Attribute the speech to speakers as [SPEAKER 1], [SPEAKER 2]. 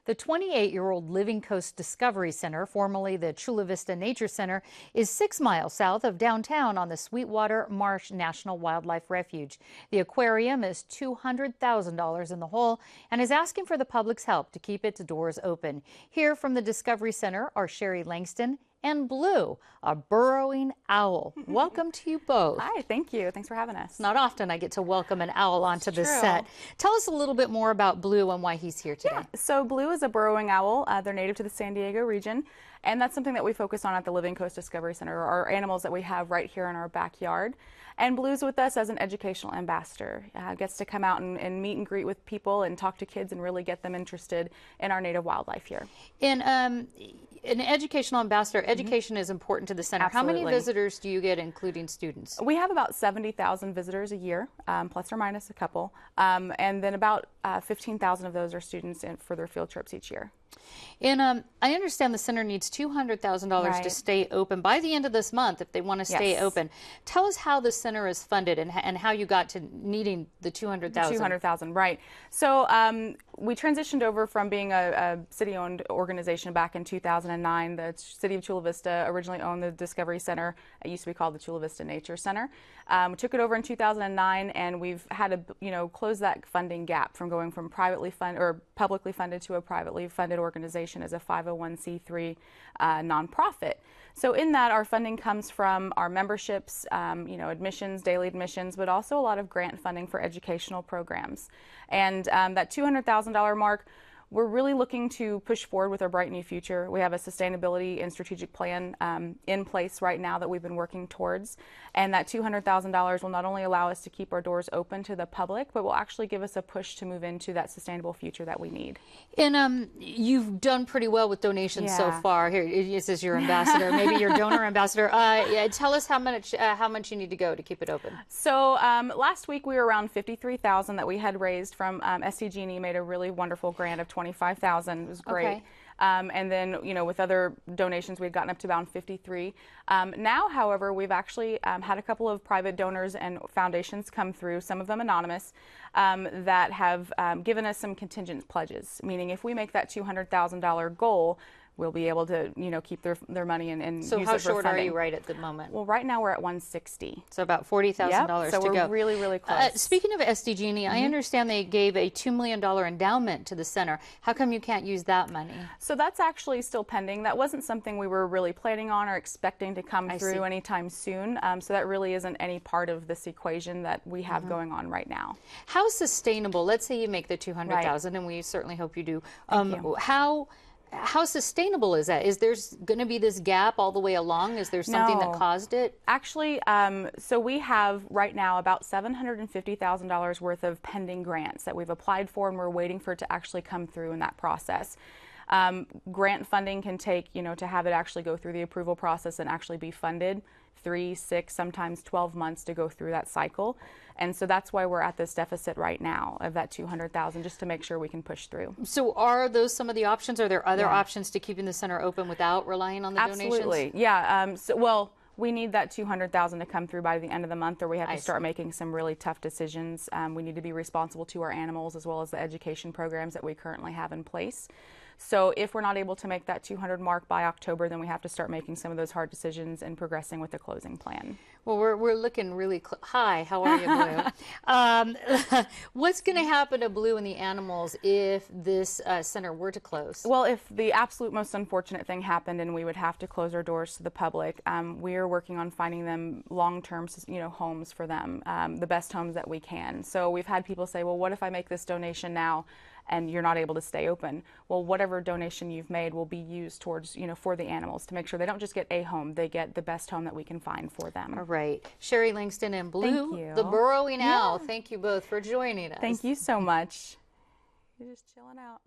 [SPEAKER 1] The 28-year-old Living Coast Discovery Center, formerly the Chula Vista Nature Center, is 6 miles south of downtown on the Sweetwater Marsh National Wildlife Refuge. The aquarium is $200,000 in the hole and is asking for the public's help to keep its doors open. Here from the Discovery Center are Sherry Langston and Blue, a burrowing owl. Welcome to you both.
[SPEAKER 2] Hi, thank you. Thanks for having us.
[SPEAKER 1] It's not often I get to welcome an owl onto this set. Tell us a little bit more about Blue and why he's here today.
[SPEAKER 2] Yeah, so Blue is a burrowing owl. They're native to the San Diego region, and that's something that we focus on at the Living Coast Discovery Center, our animals that we have right here in our backyard. And Blue's with us as an educational ambassador. Gets to come out and meet and greet with people and talk to kids and really get them interested in our native wildlife here.
[SPEAKER 1] An educational ambassador, education is important to the center.
[SPEAKER 2] Absolutely.
[SPEAKER 1] How many visitors do you get, including students?
[SPEAKER 2] We have about 70,000 visitors a year, plus or minus a couple, and then about 15,000 of those are students for their field trips each year.
[SPEAKER 1] And I understand the center needs $200,000 to stay open by the end of this month if they want to stay open. Tell us how the center is funded and how you got to needing the $200,000.
[SPEAKER 2] $200,000, right. So we transitioned over from being a city-owned organization back in 2009. The city of Chula Vista originally owned the Discovery Center. It used to be called the Chula Vista Nature Center. We took it over in 2009, and we've had to close that funding gap from going from publicly funded to a privately funded organization as a 501c3 nonprofit. So in that, our funding comes from our memberships, admissions, daily admissions, but also a lot of grant funding for educational programs. And that $200,000 mark, we're really looking to push forward with our Bright New Future. We have a sustainability and strategic plan in place right now that we've been working towards. And that $200,000 will not only allow us to keep our doors open to the public, but will actually give us a push to move into that sustainable future that we need.
[SPEAKER 1] And you've done pretty well with donations so far. Here, this is your ambassador, maybe your donor ambassador. Tell us how much you need to go to keep it open.
[SPEAKER 2] So last week we were around $53,000 that we had raised from SDGE. Made a really wonderful grant of $25,000. It was great.
[SPEAKER 1] Okay.
[SPEAKER 2] And then, with other donations, we had gotten up to about 53. Now, however, we've actually had a couple of private donors and foundations come through, some of them anonymous, that have given us some contingent pledges, meaning if we make that $200,000 goal, we'll be able to, keep their money and use it for funding.
[SPEAKER 1] So how short are you right at the moment?
[SPEAKER 2] Well, right now we're at $160.
[SPEAKER 1] So about $40,000
[SPEAKER 2] so
[SPEAKER 1] to go.
[SPEAKER 2] we're really, really close.
[SPEAKER 1] Speaking of SDGE, I understand they gave a $2 million endowment to the center. How come you can't use that money?
[SPEAKER 2] So that's actually still pending. That wasn't something we were really planning on or expecting to come through anytime soon. So that really isn't any part of this equation that we have going on right now.
[SPEAKER 1] How sustainable? Let's say you make the $200,000, and we certainly hope you do. How sustainable is that? Is there going to be this gap all the way along? Is there something that caused it?
[SPEAKER 2] Actually, so we have right now about $750,000 worth of pending grants that we've applied for, and we're waiting for it to actually come through in that process. Grant funding can take, to have it actually go through the approval process and actually be funded 3, 6, sometimes 12 months to go through that cycle. And so that's why we're at this deficit right now of that $200,000, just to make sure we can push through.
[SPEAKER 1] So are those some of the options? Are there other options to keeping the center open without relying on the donations?
[SPEAKER 2] Absolutely, yeah. We need that $200,000 to come through by the end of the month, or we have to start making some really tough decisions. We need to be responsible to our animals as well as the education programs that we currently have in place. So if we're not able to make that 200 mark by October, then we have to start making some of those hard decisions and progressing with the closing plan.
[SPEAKER 1] Well, we're looking really hi, how are you, Blue? What's going to happen to Blue and the animals if this center were to close?
[SPEAKER 2] Well, if the absolute most unfortunate thing happened and we would have to close our doors to the public, we are working on finding them long-term, homes for them, the best homes that we can. So we've had people say, well, what if I make this donation now and you're not able to stay open? Well, whatever donation you've made will be used towards, for the animals to make sure they don't just get a home, they get the best home that we can find for them.
[SPEAKER 1] All right. Sherry Langston and Blue, the burrowing owl, thank you both for joining us.
[SPEAKER 2] Thank you so much. You're just chilling out.